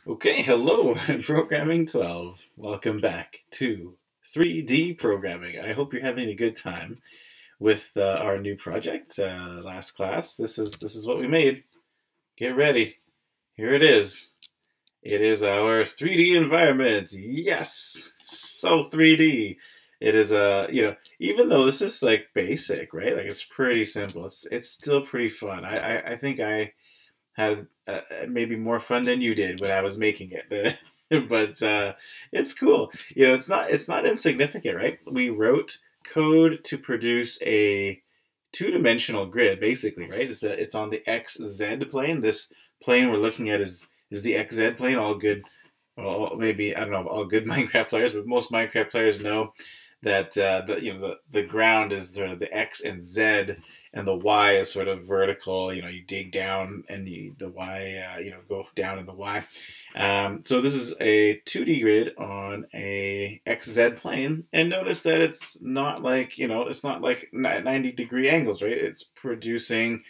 Okay, hello, Programming 12. Welcome back to 3D programming. I hope you're having a good time with our new project. Last class, this is what we made. Get ready. Here it is. It is our 3D environment. Yes, so 3D. It is even though this is like basic, right? Like it's pretty simple. It's still pretty fun. I think I had maybe more fun than you did when I was making it. But it's cool. It's not insignificant, right? We wrote code to produce a two-dimensional grid, basically, right? It's on the XZ plane. This plane we're looking at is the XZ plane. All good. Well, maybe I don't know all good Minecraft players, but most Minecraft players know that the ground is sort of the X and Z, and the Y is sort of vertical. You dig down, and the Y go down in the Y. So this is a 2D grid on a XZ plane, and notice that it's not like 90-degree angles, right? It's producing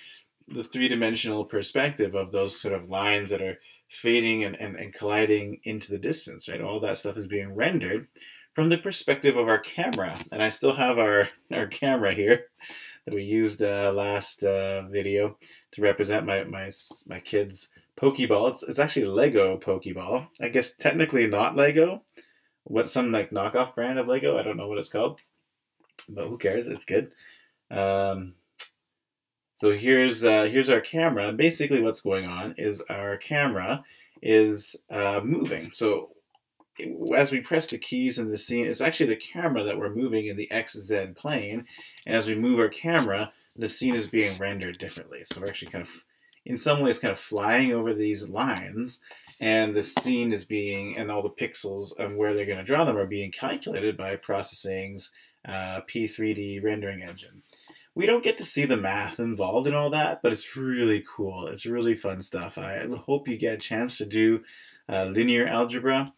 the three-dimensional perspective of those sort of lines that are fading and colliding into the distance, right? All that stuff is being rendered from the perspective of our camera. And I still have our camera here that we used last video to represent my kid's Pokeball. It's actually Lego Pokeball. I guess technically not Lego. Some like knockoff brand of Lego. I don't know what it's called, but who cares? It's good. So here's our camera. Basically, what's going on is our camera is moving. So as we press the keys in the scene, it's actually the camera that we're moving in the XZ plane. And as we move our camera, the scene is being rendered differently. So we're actually in some ways, kind of flying over these lines, and the scene is and all the pixels and where they're going to draw them are being calculated by Processing's P3D rendering engine. We don't get to see the math involved in all that, but it's really cool. It's really fun stuff. I hope you get a chance to do linear algebra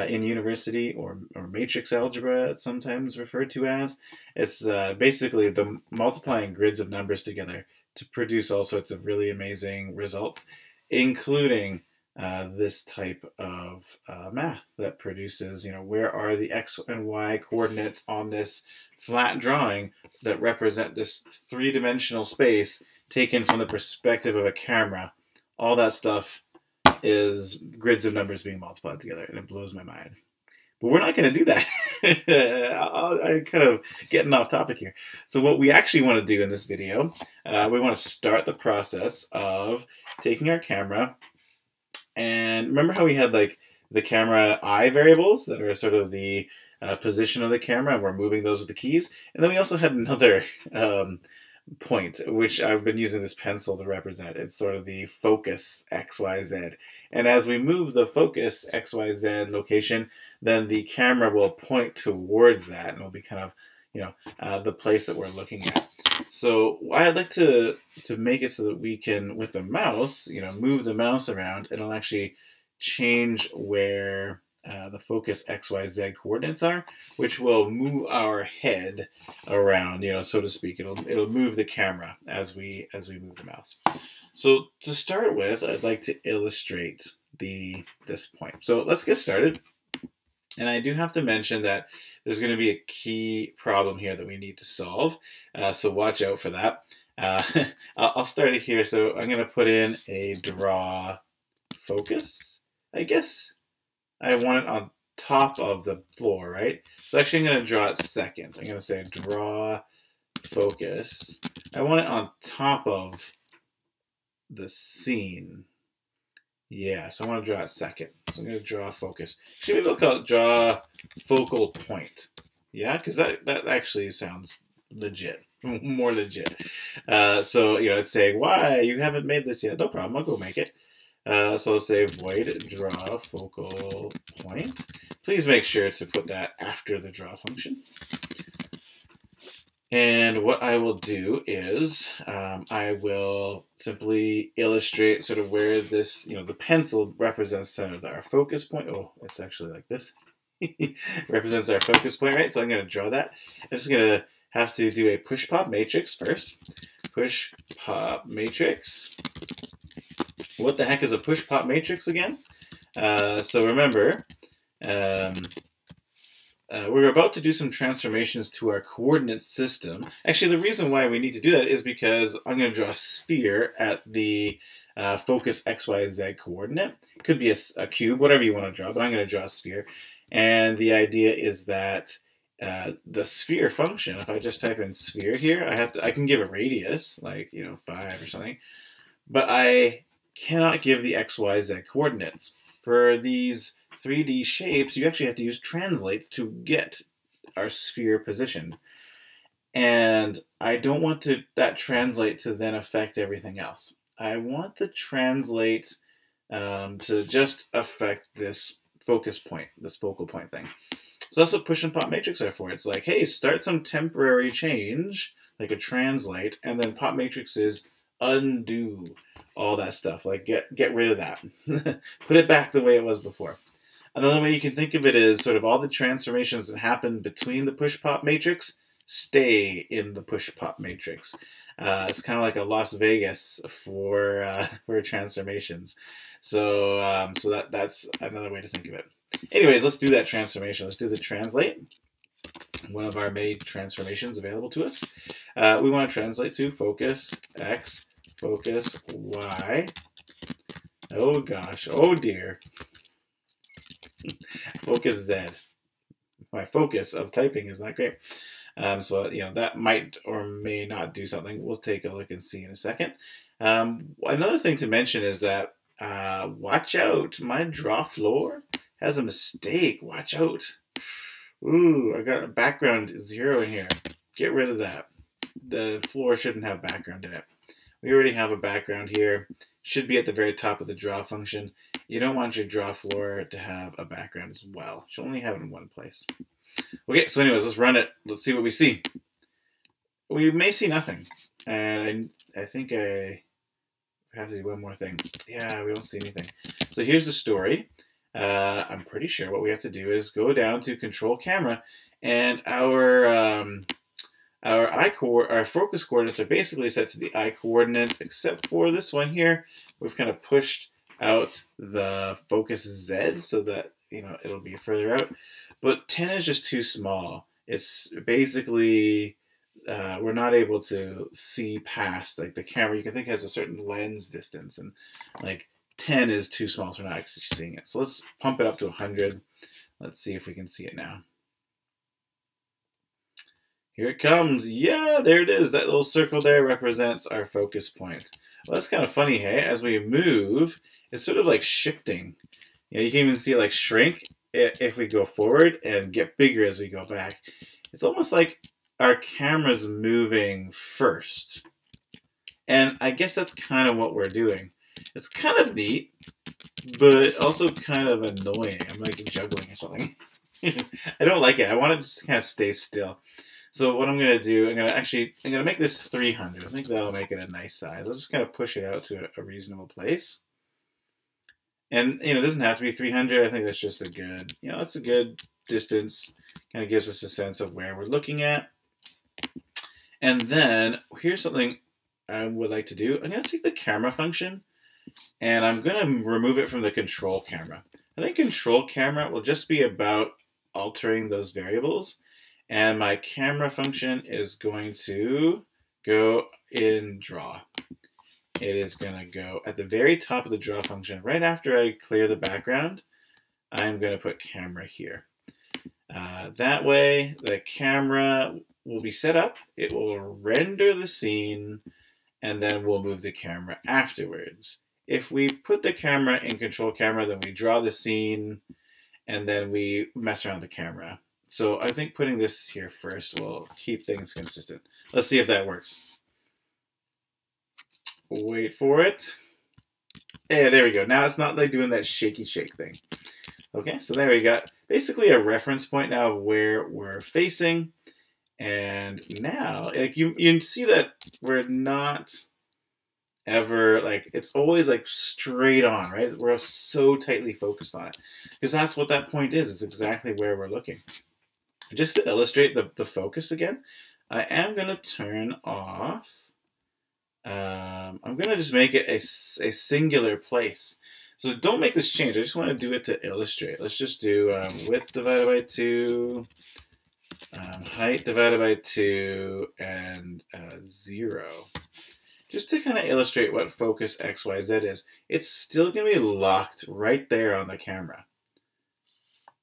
in university, or matrix algebra, it's sometimes referred to as. It's basically the multiplying grids of numbers together to produce all sorts of really amazing results, including this type of math that produces, where are the X and Y coordinates on this flat drawing that represent this three-dimensional space taken from the perspective of a camera. All that stuff is grids of numbers being multiplied together, and it blows my mind. But we're not going to do that. I'm kind of getting off topic here. So what we actually want to do in this video, we want to start the process of taking our camera, and remember how we had like the camera eye variables that are sort of the position of the camera, and we're moving those with the keys. And then we also had another point, which I've been using this pencil to represent. It's sort of the focus XYZ. And as we move the focus XYZ location, then the camera will point towards that, and it'll be kind of the place that we're looking at. So I'd like to make it so that we can, with the mouse, move the mouse around, and it'll actually change where the focus XYZ coordinates are, which will move our head around, so to speak. It'll move the camera as we move the mouse. So to start with, I'd like to illustrate this point. So let's get started. And I do have to mention that there's going to be a key problem here that we need to solve. So watch out for that. I'll start it here. So I'm going to put in a draw focus, I guess. I want it on top of the floor, right? So actually I'm going to draw it second. I'm going to say draw focus. I want it on top of the scene. Yeah, so I want to draw it second. So I'm going to draw focus. Should we look at draw focal point? Yeah, because that actually sounds legit, more legit. So, it's saying, why? You haven't made this yet. No problem, I'll go make it. So I'll say void draw focal point. Please make sure to put that after the draw function. And what I will do is I will simply illustrate sort of where this, the pencil represents sort of our focus point. Oh, it's actually like this. Represents our focus point, right? So I'm going to draw that. I'm just going to have to do a push pop matrix first. Push pop matrix. What the heck is a push pop matrix again? So remember, um, we're about to do some transformations to our coordinate system. Actually, the reason why we need to do that is because I'm going to draw a sphere at the focus XYZ coordinate. It could be a cube, whatever you want to draw, but I'm going to draw a sphere. And the idea is that the sphere function, if I just type in sphere here, I can give a radius, like 5 or something, but I cannot give the XYZ coordinates. For these 3D shapes, you actually have to use translate to get our sphere positioned. And I don't want that translate to then affect everything else. I want the translate to just affect this focus point, this focal point thing. So that's what push and pop matrix are for. It's like, hey, start some temporary change, like a translate, and then pop matrix is undo all that stuff. Like get rid of that. Put it back the way it was before. Another way you can think of it is sort of all the transformations that happen between the push-pop matrix stay in the push-pop matrix. It's kind of like a Las Vegas for transformations. So that's another way to think of it. Anyways, let's do that transformation. Let's do the translate. One of our many transformations available to us. We want to translate to focus X, focus Y. Oh gosh, oh dear. Focus Z. My focus of typing is not great. So that might or may not do something. We'll take a look and see in a second. Another thing to mention is that watch out, my draw floor has a mistake. Watch out. Ooh, I got a background 0 in here. Get rid of that. The floor shouldn't have background in it. We already have a background here. Should be at the very top of the draw function. You don't want your draw floor to have a background as well. You should only have it in one place. Okay, so anyways, let's run it. Let's see what we see. We may see nothing. And I think I have to do one more thing. Yeah, we don't see anything. So here's the story. I'm pretty sure what we have to do is go down to control camera, and our focus coordinates are basically set to the eye coordinates, except for this one here. We've kind of pushed out the focus Z so that it'll be further out. But 10 is just too small. It's basically we're not able to see past, like, the camera. You can think has a certain lens distance, and like 10 is too small, so we're not actually seeing it. So let's pump it up to 100. Let's see if we can see it now. Here it comes. Yeah, there it is. That little circle there represents our focus point. Well, that's kind of funny, hey? As we move, it's sort of like shifting. You can even see it like shrink if we go forward and get bigger as we go back. It's almost like our camera's moving first. And I guess that's kind of what we're doing. It's kind of neat, but also kind of annoying. I'm like juggling or something. I don't like it. I want it to just kind of stay still. So what I'm going to do, I'm going to make this 300. I think that'll make it a nice size. I'll just kind of push it out to a reasonable place. And, it doesn't have to be 300. I think that's just a good, that's a good distance. Kind of gives us a sense of where we're looking at. And then here's something I would like to do. I'm going to take the camera function, and I'm going to remove it from the control camera. I think control camera will just be about altering those variables. And my camera function is going to go in draw. It is going to go at the very top of the draw function. Right after I clear the background, I'm going to put camera here. That way, the camera will be set up. It will render the scene, and then we'll move the camera afterwards. If we put the camera in control camera, then we draw the scene, and then we mess around with the camera. So I think putting this here first will keep things consistent. Let's see if that works. Wait for it. Yeah, there we go. Now it's not like doing that shaky shake thing. Okay, so there we got basically a reference point now of where we're facing. And now, like you can see that we're not ever, like, it's always like straight on, right? We're so tightly focused on it. Because that's what that point is. It's exactly where we're looking. Just to illustrate the focus again, I am going to turn off. I'm going to just make it a singular place. So don't make this change. I just want to do it to illustrate. Let's just do width divided by 2, height divided by 2, and 0. Just to kind of illustrate what focus XYZ is. It's still going to be locked right there on the camera.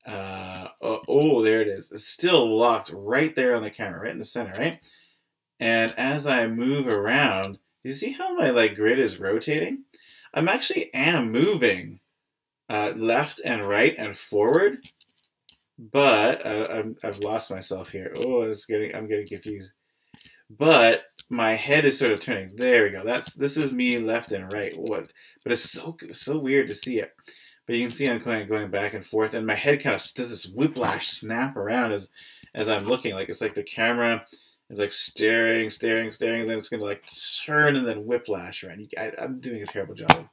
Oh, there it is. It's still locked right there on the camera, right in the center, right? And as I move around, you see how my grid is rotating? I'm actually moving left and right and forward, but I've lost myself here. Oh, I'm getting confused. But my head is sort of turning. There we go. This is me left and right. What? But it's so weird to see it. But you can see I'm kind of going back and forth, and my head kind of does this whiplash snap around as I'm looking. It's like the camera is staring, and then it's going to turn and then whiplash around. I'm doing a terrible job.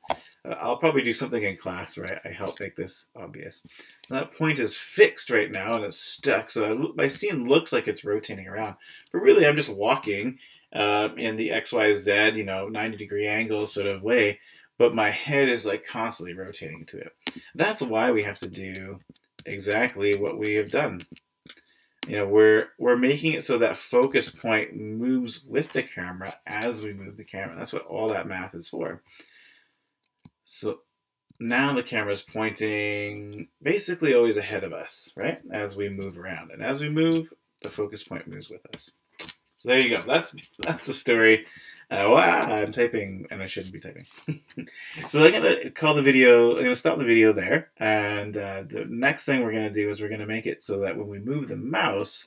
I'll probably do something in class where I help make this obvious. That point is fixed right now, and it's stuck. So my scene looks like it's rotating around, but really I'm just walking in the XYZ, 90-degree angle sort of way. But my head is constantly rotating to it. That's why we have to do exactly what we have done. We're making it so that focus point moves with the camera as we move the camera. That's what all that math is for. So now the camera is pointing basically always ahead of us, right? As we move around. And as we move, the focus point moves with us. So there you go. That's the story. Wow, I'm typing, and I shouldn't be typing. So I'm going to stop the video there. And the next thing we're going to do is we're going to make it so that when we move the mouse,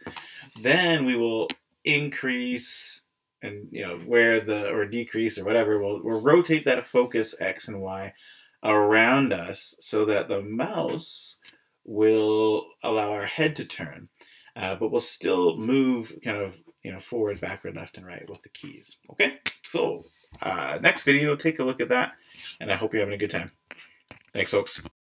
then we will increase and, or decrease or whatever. We'll rotate that focus X and Y around us so that the mouse will allow our head to turn. But we'll still move kind of, forward, backward, left, and right with the keys. Okay? So, next video, take a look at that, and I hope you're having a good time. Thanks, folks.